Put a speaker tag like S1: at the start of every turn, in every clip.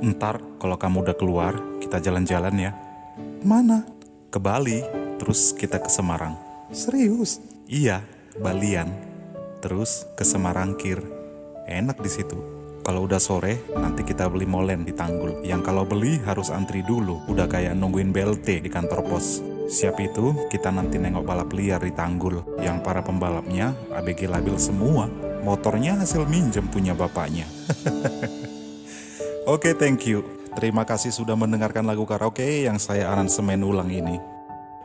S1: Ntar kalau kamu udah keluar, kita jalan-jalan ya.
S2: Mana?
S1: Ke Bali, terus kita ke Semarang.
S2: Serius?
S1: Iya, Balian. Terus ke Semarangkir. Enak di situ. Kalau udah sore, nanti kita beli molen di Tanggul. Yang kalau beli harus antri dulu, udah kayak nungguin BLT di kantor pos. Siap itu, kita nanti nengok balap liar di Tanggul. Yang para pembalapnya ABG labil semua. Motornya hasil minjem punya bapaknya. Oke, thank you. Terima kasih sudah mendengarkan lagu karaoke yang saya aransemen ulang ini.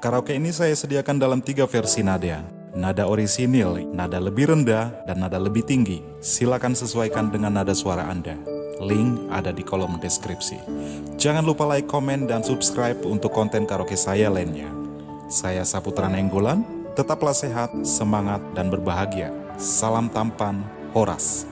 S1: Karaoke ini saya sediakan dalam 3 versi nada. Nada orisinil, nada lebih rendah, dan nada lebih tinggi. Silakan sesuaikan dengan nada suara Anda. Link ada di kolom deskripsi. Jangan lupa like, komen, dan subscribe untuk konten karaoke saya lainnya. Saya Saputra Nenggolan, tetaplah sehat, semangat, dan berbahagia. Salam tampan, Horas.